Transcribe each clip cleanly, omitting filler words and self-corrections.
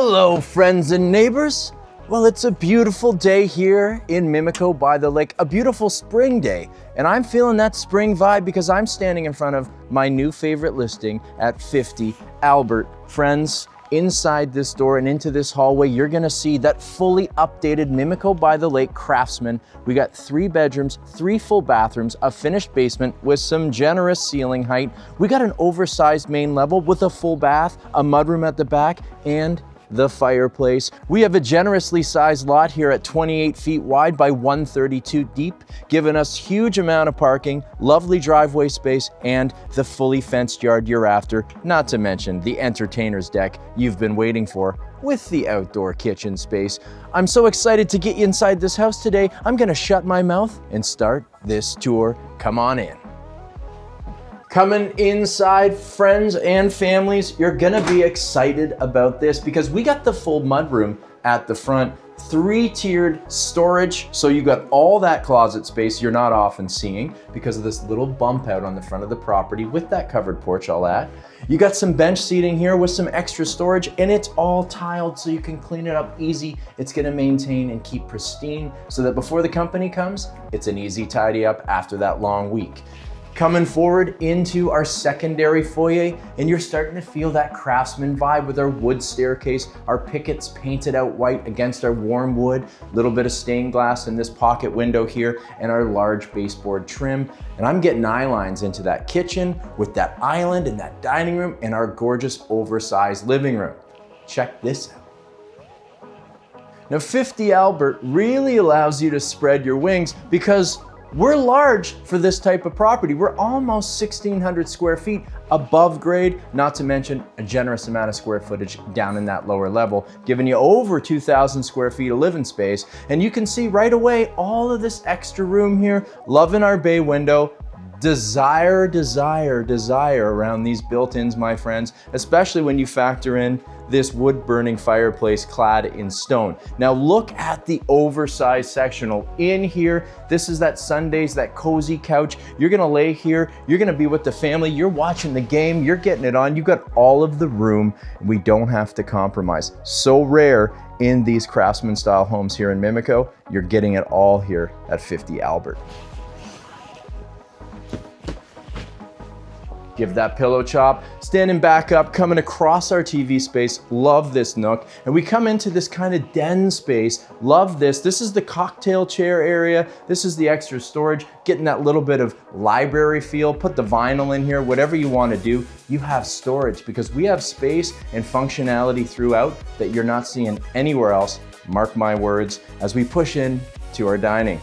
Hello, friends and neighbors. Well, it's a beautiful day here in Mimico by the lake, a beautiful spring day. And I'm feeling that spring vibe because I'm standing in front of my new favorite listing at 50 Albert. Friends, inside this door and into this hallway, you're gonna see that fully updated Mimico by the Lake Craftsman. We got 3 bedrooms, 3 full bathrooms, a finished basement with some generous ceiling height. We got an oversized main level with a full bath, a mudroom at the back, and the fireplace. We have a generously sized lot here at 28 feet wide by 132 deep, giving us huge amount of parking, lovely driveway space, and the fully fenced yard you're after, not to mention the entertainer's deck you've been waiting for with the outdoor kitchen space. I'm so excited to get you inside this house today. I'm gonna shut my mouth and start this tour. Come on in. Coming inside, friends and families, you're gonna be excited about this because we got the full mudroom at the front, 3-tiered storage, so you got all that closet space you're not often seeing because of this little bump out on the front of the property with that covered porch I'll add. You got some bench seating here with some extra storage, and it's all tiled so you can clean it up easy. It's gonna maintain and keep pristine so that before the company comes, it's an easy tidy up after that long week. Coming forward into our secondary foyer, and you're starting to feel that Craftsman vibe with our wood staircase, our pickets painted out white against our warm wood, a little bit of stained glass in this pocket window here, and our large baseboard trim. And I'm getting eye lines into that kitchen with that island and that dining room and our gorgeous oversized living room. Check this out. Now 50 Albert really allows you to spread your wings because we're large for this type of property. We're almost 1,600 square feet above grade, not to mention a generous amount of square footage down in that lower level, giving you over 2,000 square feet of living space. And you can see right away all of this extra room here, loving our bay window. Desire around these built-ins, my friends, especially when you factor in this wood-burning fireplace clad in stone. Now look at the oversized sectional in here. This is that Sundays, that cozy couch. You're gonna lay here, you're gonna be with the family, you're watching the game, you're getting it on. You got all of the room. We don't have to compromise. So rare in these Craftsman style homes here in Mimico. You're getting it all here at 50 Albert. Give that pillow chop, standing back up, coming across our TV space. Love this nook. And we come into this kind of den space. Love this. This is the cocktail chair area. This is the extra storage, getting that little bit of library feel. Put the vinyl in here, whatever you want to do. You have storage because we have space and functionality throughout that you're not seeing anywhere else. Mark my words as we push in to our dining.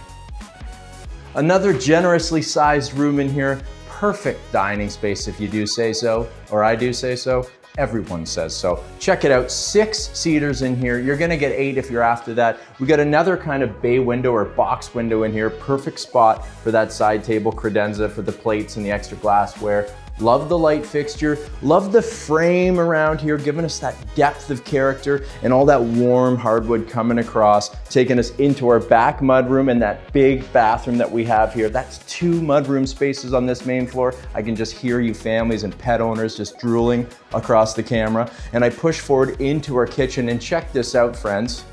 Another generously sized room in here. Perfect dining space if you do say so, or I do say so. Everyone says so. Check it out, 6 seaters in here. You're gonna get 8 if you're after that. We got another kind of bay window or box window in here. Perfect spot for that side table credenza for the plates and the extra glassware. Love the light fixture, love the frame around here, giving us that depth of character and all that warm hardwood coming across, taking us into our back mudroom and that big bathroom that we have here. That's 2 mudroom spaces on this main floor. I can just hear you families and pet owners just drooling across the camera. And I push forward into our kitchen and check this out, friends.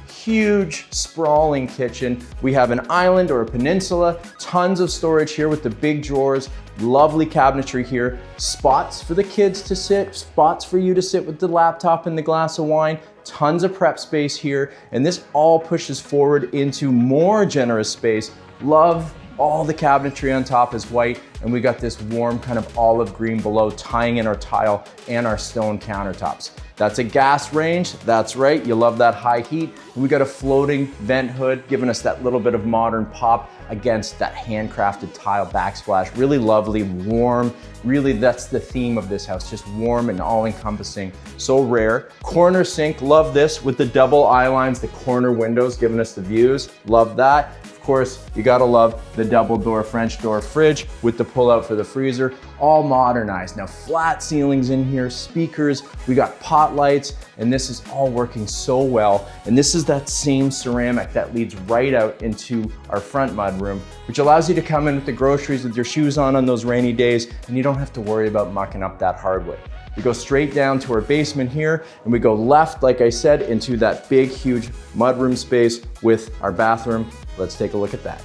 Huge sprawling kitchen. We have an island or a peninsula, tons of storage here with the big drawers, lovely cabinetry here, spots for the kids to sit, spots for you to sit with the laptop and the glass of wine, tons of prep space here, and this all pushes forward into more generous space. Love all the cabinetry on top is white, and we got this warm kind of olive green below, tying in our tile and our stone countertops. That's a gas range, that's right, you love that high heat. And we got a floating vent hood, giving us that little bit of modern pop against that handcrafted tile backsplash. Really lovely, warm, really that's the theme of this house, just warm and all-encompassing, so rare. Corner sink, love this with the double eye lines, the corner windows giving us the views, love that. Of course, you gotta love the double door French door fridge with the pull out for the freezer, all modernized. Now flat ceilings in here, speakers, we got pot lights, and this is all working so well. And this is that same ceramic that leads right out into our front mudroom, which allows you to come in with the groceries with your shoes on those rainy days, and you don't have to worry about mucking up that hardwood. We go straight down to our basement here, and we go left, like I said, into that big, huge mudroom space with our bathroom. Let's take a look at that.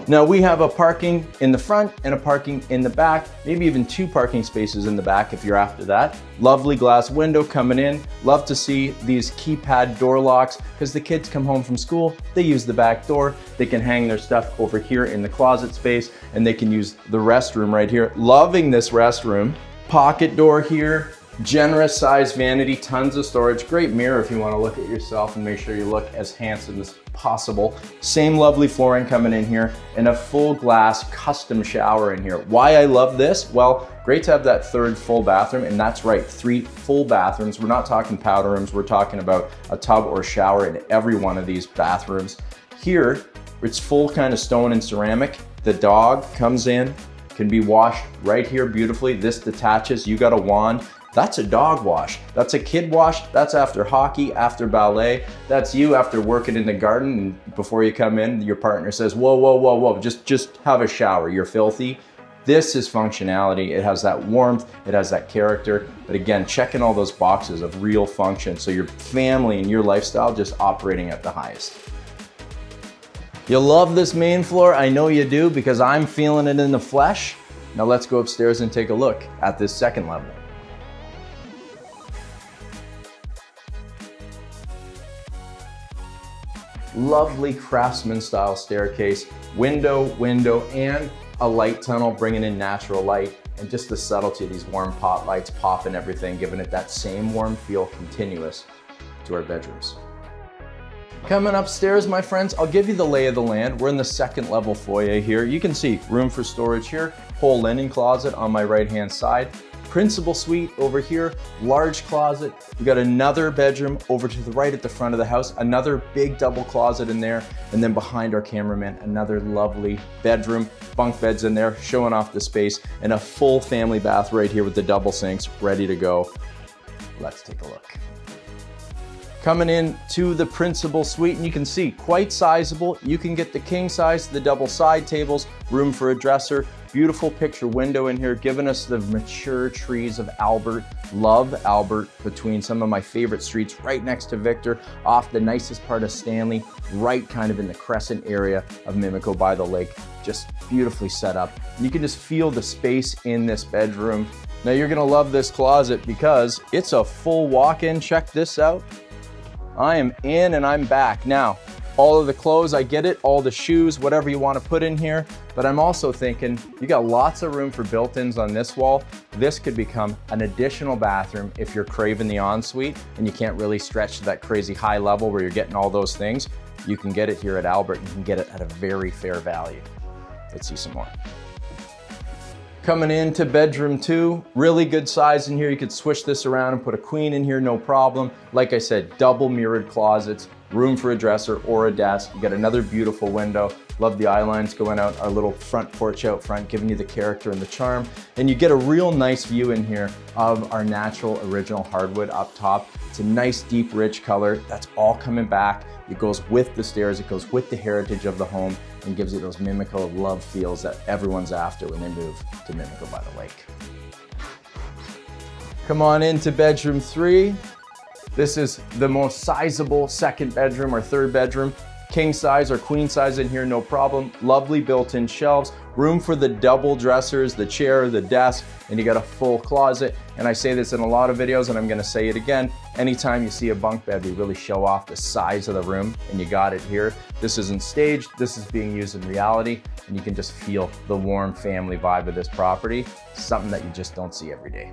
Now we have a parking in the front and a parking in the back, maybe even 2 parking spaces in the back if you're after that. Lovely glass window coming in. Love to see these keypad door locks because the kids come home from school, they use the back door, they can hang their stuff over here in the closet space, and they can use the restroom right here. Loving this restroom. Pocket door here. Generous size vanity, tons of storage, great mirror if you want to look at yourself and make sure you look as handsome as possible. Same lovely flooring coming in here, and a full glass custom shower in here. Why I love this? Well, great to have that 3rd full bathroom, and that's right, 3 full bathrooms. We're not talking powder rooms, we're talking about a tub or shower in every one of these bathrooms. Here, it's full kind of stone and ceramic. The dog comes in, can be washed right here beautifully. This detaches, you got a wand. That's a dog wash. That's a kid wash. That's after hockey, after ballet. That's you after working in the garden, and before you come in, your partner says, whoa, whoa, whoa, whoa, just have a shower, you're filthy. This is functionality. It has that warmth, it has that character, but again, checking all those boxes of real function, so your family and your lifestyle just operating at the highest. You'll love this main floor, I know you do, because I'm feeling it in the flesh. Now let's go upstairs and take a look at this 2nd level. Lovely craftsman style staircase, window, and a light tunnel bringing in natural light, and just the subtlety of these warm pot lights popping everything, giving it that same warm feel continuous to our bedrooms. Coming upstairs, my friends, I'll give you the lay of the land. We're in the 2nd level foyer here. You can see room for storage here, whole linen closet on my right-hand side. Principal suite over here, large closet. We got another bedroom over to the right at the front of the house, another big double closet in there, and then behind our cameraman, another lovely bedroom, bunk beds in there, showing off the space, and a full family bath right here with the double sinks ready to go. Let's take a look. Coming in to the principal suite, and you can see quite sizable. You can get the king size, the double side tables, room for a dresser, beautiful picture window in here, giving us the mature trees of Albert. Love Albert, between some of my favorite streets, right next to Victor, off the nicest part of Stanley, right kind of in the crescent area of Mimico by the lake. Just beautifully set up. You can just feel the space in this bedroom. Now you're gonna love this closet because it's a full walk-in. Check this out. I am in and I'm back. Now, all of the clothes, I get it, all the shoes, whatever you want to put in here, but I'm also thinking you got lots of room for built-ins on this wall. This could become an additional bathroom if you're craving the ensuite and you can't really stretch to that crazy high level where you're getting all those things. You can get it here at Albert. You can get it at a very fair value. Let's see some more. Coming into bedroom 2, really good size in here. You could switch this around and put a queen in here, no problem. Like I said, double mirrored closets, room for a dresser or a desk. You got another beautiful window. Love the eye lines going out, our little front porch out front, giving you the character and the charm. And you get a real nice view in here of our natural original hardwood up top. It's a nice, deep, rich color. That's all coming back. It goes with the stairs, it goes with the heritage of the home, and gives you those Mimico love feels that everyone's after when they move to Mimico by the lake. Come on into bedroom 3. This is the most sizable 2nd bedroom or 3rd bedroom. King size or queen size in here, no problem. Lovely built-in shelves, room for the double dressers, the chair, the desk, and you got a full closet. And I say this in a lot of videos and I'm gonna say it again. Anytime you see a bunk bed, we really show off the size of the room, and you got it here. This isn't staged, this is being used in reality, and you can just feel the warm family vibe of this property, something that you just don't see every day.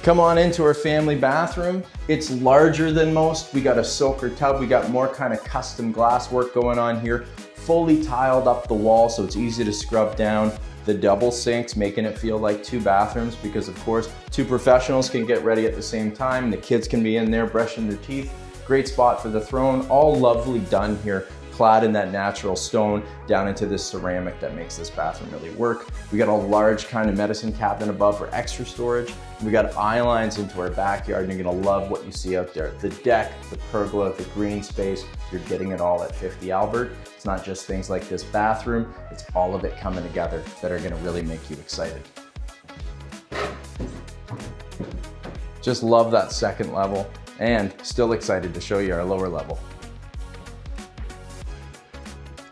Come on into our family bathroom. It's larger than most. We got a soaker tub. We got more kind of custom glass work going on here. Fully tiled up the wall, so it's easy to scrub down. The double sinks, making it feel like 2 bathrooms because of course, 2 professionals can get ready at the same time. The kids can be in there brushing their teeth. Great spot for the throne. All lovely done here, clad in that natural stone down into this ceramic that makes this bathroom really work. We got a large kind of medicine cabinet above for extra storage. We got eye lines into our backyard, and you're gonna love what you see out there. The deck, the pergola, the green space, you're getting it all at 50 Albert. It's not just things like this bathroom, it's all of it coming together that are gonna really make you excited. Just love that second level, and still excited to show you our lower level.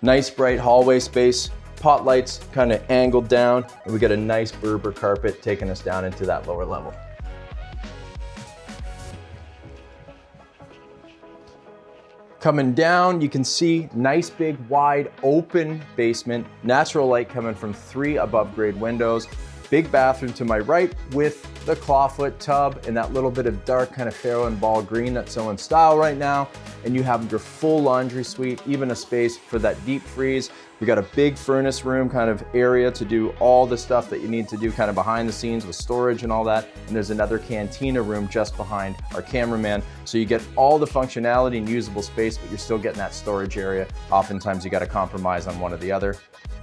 Nice bright hallway space, pot lights kind of angled down, and we got a nice Berber carpet taking us down into that lower level. Coming down, you can see nice big wide open basement, natural light coming from 3 above grade windows, big bathroom to my right with the clawfoot tub and that little bit of dark kind of pharaoh and ball green that's so in style right now. And you have your full laundry suite, even a space for that deep freeze. We got a big furnace room kind of area to do all the stuff that you need to do kind of behind the scenes with storage and all that. And there's another cantina room just behind our cameraman. So you get all the functionality and usable space, but you're still getting that storage area. Oftentimes you got to compromise on one or the other.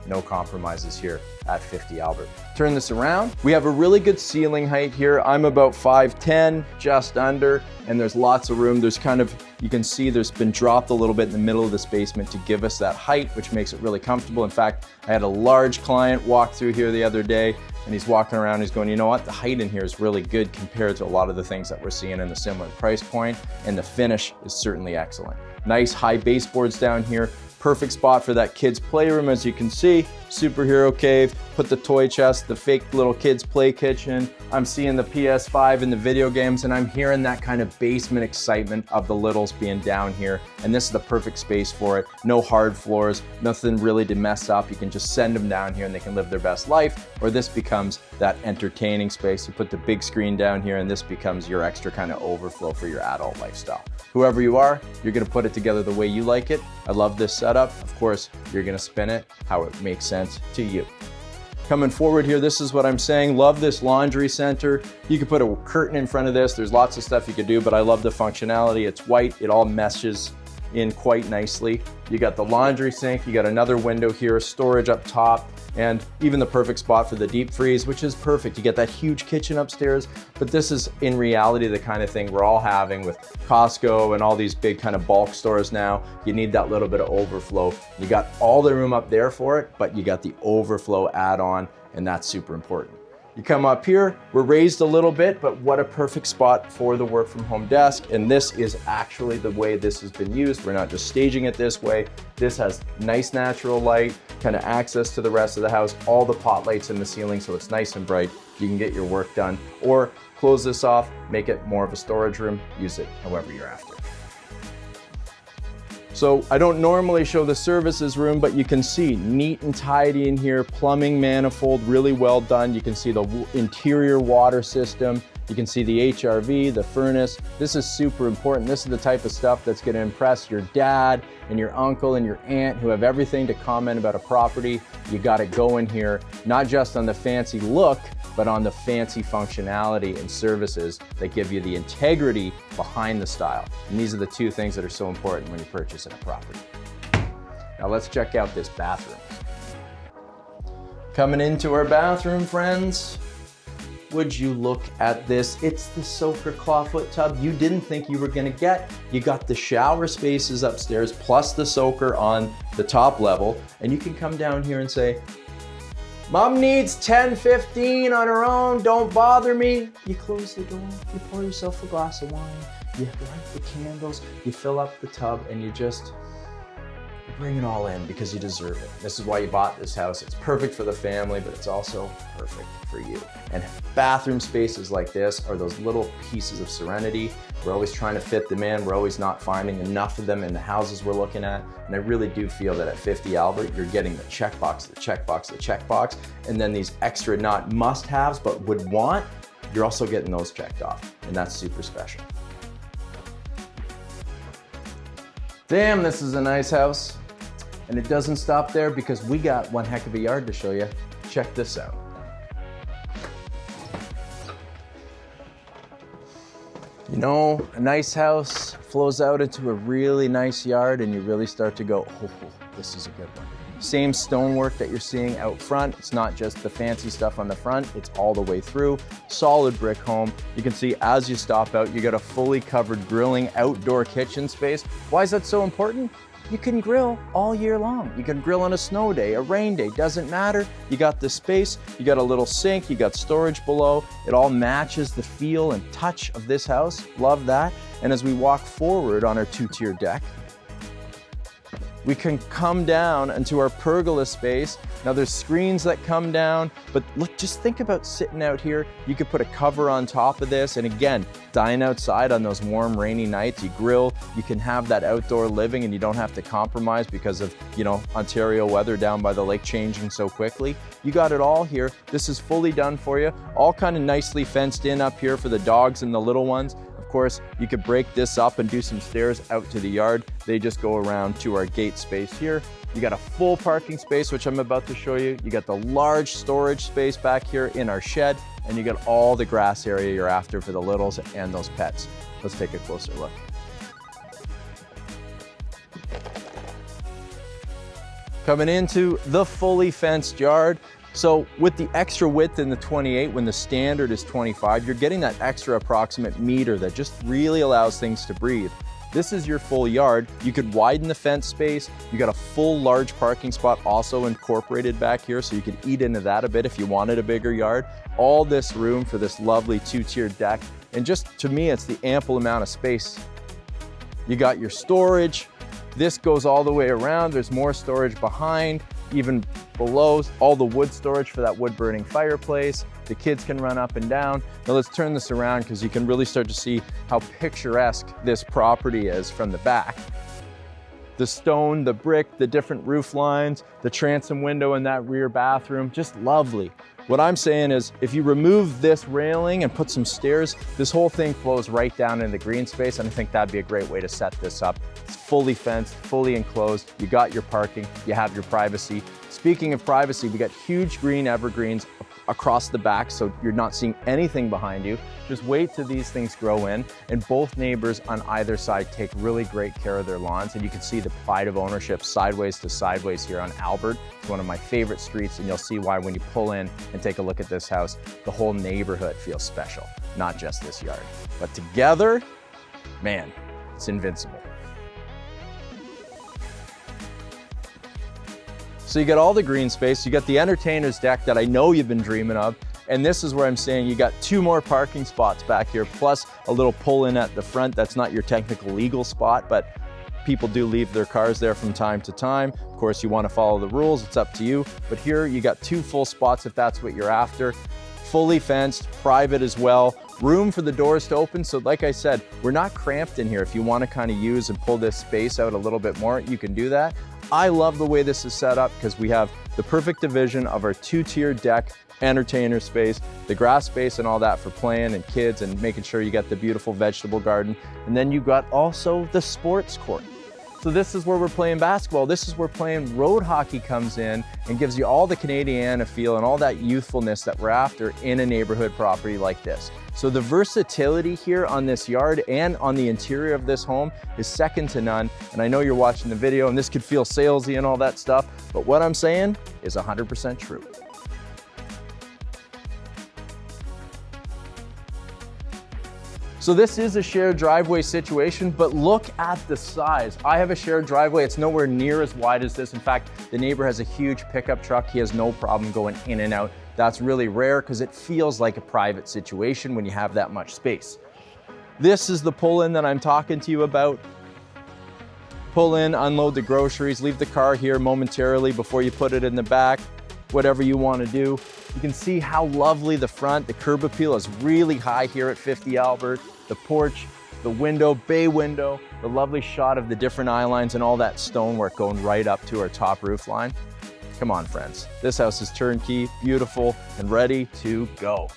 No compromises here at 50 Albert. Turn this around. We have a really good ceiling height here. I'm about 5'10", just under, and there's lots of room. There's kind of, you can see there's been dropped a little bit in the middle of this basement to give us that height, which makes it really comfortable. In fact, I had a large client walk through here the other day, and he's walking around, he's going, you know what, the height in here is really good compared to a lot of the things that we're seeing in the similar price point, and the finish is certainly excellent. Nice high baseboards down here. Perfect spot for that kid's playroom, as you can see. Superhero cave, put the toy chest, the fake little kids play kitchen. I'm seeing the PS5 and the video games, and I'm hearing that kind of basement excitement of the littles being down here. And this is the perfect space for it. No hard floors, nothing really to mess up. You can just send them down here and they can live their best life. Or this becomes that entertaining space. You put the big screen down here and this becomes your extra kind of overflow for your adult lifestyle. Whoever you are, you're gonna put it together the way you like it. I love this setup. Of course, you're gonna spin it how it makes sense to you. Coming forward here, this is what I'm saying. Love this laundry center. You could put a curtain in front of this. There's lots of stuff you could do, but I love the functionality. It's white, it all meshes in quite nicely. You got the laundry sink, you got another window here, storage up top, and even the perfect spot for the deep freeze, which is perfect. You get that huge kitchen upstairs, but this is in reality the kind of thing we're all having with Costco and all these big kind of bulk stores now. You need that little bit of overflow. You got all the room up there for it, but you got the overflow add-on, and that's super important. You come up here, we're raised a little bit, but what a perfect spot for the work from home desk. And this is actually the way this has been used. We're not just staging it this way. This has nice natural light, kind of access to the rest of the house, all the pot lights in the ceiling, so it's nice and bright. You can get your work done, or close this off, make it more of a storage room, use it however you're after. So I don't normally show the services room, but you can see neat and tidy in here, plumbing manifold, really well done. You can see the interior water system. You can see the HRV, the furnace. This is super important. This is the type of stuff that's gonna impress your dad and your uncle and your aunt who have everything to comment about a property. You got it going here, not just on the fancy look, but on the fancy functionality and services that give you the integrity behind the style. And these are the two things that are so important when you're purchasing a property. Now let's check out this bathroom. Coming into our bathroom, friends, would you look at this? It's the soaker clawfoot tub you didn't think you were gonna get. You got the shower spaces upstairs plus the soaker on the top level, and you can come down here and say, Mom needs 10, 15 on her own, don't bother me. You close the door, you pour yourself a glass of wine, you light the candles, you fill up the tub, and you just bring it all in because you deserve it. This is why you bought this house. It's perfect for the family, but it's also perfect for you. And bathroom spaces like this are those little pieces of serenity. We're always trying to fit them in. We're always not finding enough of them in the houses we're looking at. And I really do feel that at 50 Albert, you're getting the checkbox, the checkbox, the checkbox, and then these extra not must-haves, but would want, you're also getting those checked off. And that's super special. Damn, this is a nice house. And it doesn't stop there because we got one heck of a yard to show you. Check this out. You know, a nice house flows out into a really nice yard and you really start to go, oh, this is a good one. Same stonework that you're seeing out front. It's not just the fancy stuff on the front, it's all the way through. Solid brick home. You can see as you stop out, you got a fully covered grilling outdoor kitchen space. Why is that so important? you can grill all year long. You can grill on a snow day, a rain day, doesn't matter. You got the space, you got a little sink, you got storage below. It all matches the feel and touch of this house. Love that. And as we walk forward on our two-tier deck, we can come down into our pergola space. Now there's screens that come down, but look, just think about sitting out here. You could put a cover on top of this, and again, dine outside on those warm, rainy nights. You grill, you can have that outdoor living, and you don't have to compromise because of, you know, Ontario weather down by the lake changing so quickly. You got it all here. This is fully done for you. All kind of nicely fenced in up here for the dogs and the little ones. Of course, you could break this up and do some stairs out to the yard. They just go around to our gate space here. You got a full parking space, which I'm about to show you. You got the large storage space back here in our shed, and you got all the grass area you're after for the littles and those pets. Let's take a closer look. Coming into the fully fenced yard. So with the extra width in the 28, when the standard is 25, you're getting that extra approximate meter that just really allows things to breathe. This is your full yard. You could widen the fence space. You got a full large parking spot also incorporated back here, so you could eat into that a bit if you wanted a bigger yard. All this room for this lovely two-tier deck. And just to me, it's the ample amount of space. You got your storage. This goes all the way around. There's more storage behind, even below, all the wood storage for that wood burning fireplace. The kids can run up and down. Now let's turn this around because you can really start to see how picturesque this property is from the back. The stone, the brick, the different roof lines, the transom window in that rear bathroom, just lovely. What I'm saying is if you remove this railing and put some stairs, this whole thing flows right down into the green space, and I think that'd be a great way to set this up. It's fully fenced, fully enclosed. You got your parking, you have your privacy. Speaking of privacy, we got huge green evergreens across the back, so you're not seeing anything behind you. Just wait till these things grow in, and both neighbors on either side take really great care of their lawns, and you can see the pride of ownership sideways to sideways here on Albert. It's one of my favorite streets, and you'll see why when you pull in and take a look at this house, the whole neighborhood feels special, not just this yard. But together, man, it's invincible. So you got all the green space, you got the entertainer's deck that I know you've been dreaming of, and this is where I'm saying you got 2 more parking spots back here, plus a little pull-in at the front. That's not your technical legal spot, but people do leave their cars there from time to time. Of course, you want to follow the rules, it's up to you. But here you got 2 full spots if that's what you're after. Fully fenced, private as well. Room for the doors to open. So like I said, we're not cramped in here. If you want to kind of use and pull this space out a little bit more, you can do that. I love the way this is set up because we have the perfect division of our 2-tier deck, entertainer space, the grass space and all that for playing and kids and making sure you got the beautiful vegetable garden. And then you got also the sports court. So this is where we're playing basketball. This is where playing road hockey comes in and gives you all the Canadiana feel and all that youthfulness that we're after in a neighborhood property like this. So the versatility here on this yard and on the interior of this home is second to none. And I know you're watching the video and this could feel salesy and all that stuff, but what I'm saying is 100% true. So this is a shared driveway situation, but look at the size. I have a shared driveway. It's nowhere near as wide as this. In fact, the neighbor has a huge pickup truck. He has no problem going in and out. That's really rare because it feels like a private situation when you have that much space. This is the pull-in that I'm talking to you about. Pull in, unload the groceries, leave the car here momentarily before you put it in the back, whatever you want to do. You can see how lovely the front, the curb appeal is really high here at 50 Albert. The porch, the window, bay window, the lovely shot of the different eye lines and all that stonework going right up to our top roof line. Come on, friends. This house is turnkey, beautiful, and ready to go.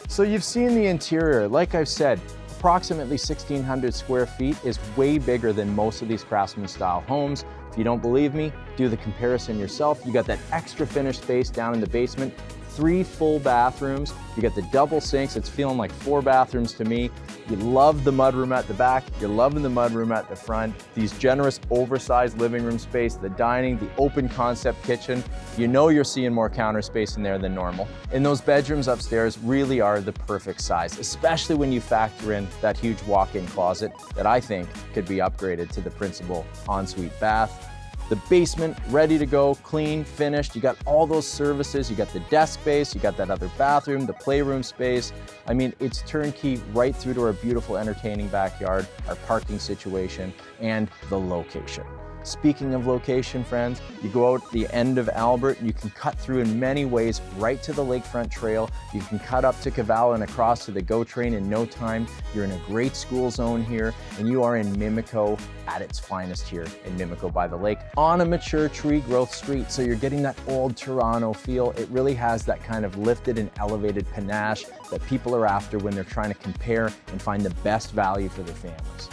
So you've seen the interior. Like I've said, approximately 1,600 square feet is way bigger than most of these craftsman style homes. If you don't believe me, do the comparison yourself. You got that extra finished space down in the basement, 3 full bathrooms. You got the double sinks. It's feeling like 4 bathrooms to me. You love the mudroom at the back. You're loving the mudroom at the front. These generous, oversized living room space, the dining, the open concept kitchen. You know you're seeing more counter space in there than normal. And those bedrooms upstairs really are the perfect size, especially when you factor in that huge walk-in closet that I think could be upgraded to the principal ensuite bath. The basement, ready to go, clean, finished. You got all those services. You got the desk space, you got that other bathroom, the playroom space. I mean, it's turnkey right through to our beautiful entertaining backyard, our parking situation, and the location. Speaking of location, friends, you go out the end of Albert, you can cut through in many ways right to the lakefront trail. You can cut up to Caval and across to the GO train in no time. You're in a great school zone here, and you are in Mimico at its finest here in Mimico by the lake on a mature tree growth street. So you're getting that old Toronto feel. It really has that kind of lifted and elevated panache that people are after when they're trying to compare and find the best value for their families.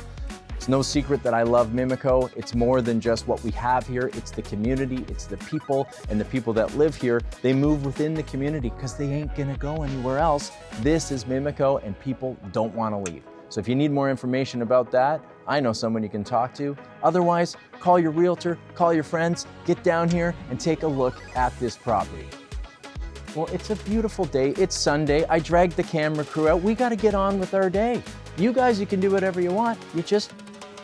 It's no secret that I love Mimico. It's more than just what we have here. It's the community, it's the people, and the people that live here, they move within the community because they ain't gonna go anywhere else. This is Mimico, and people don't wanna leave. So if you need more information about that, I know someone you can talk to. Otherwise, call your realtor, call your friends, get down here and take a look at this property. Well, it's a beautiful day. It's Sunday. I dragged the camera crew out. We gotta get on with our day. You guys, you can do whatever you want. You just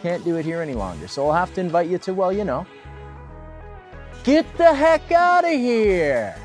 can't do it here any longer. So I'll have to invite you to, well, you know, get the heck out of here.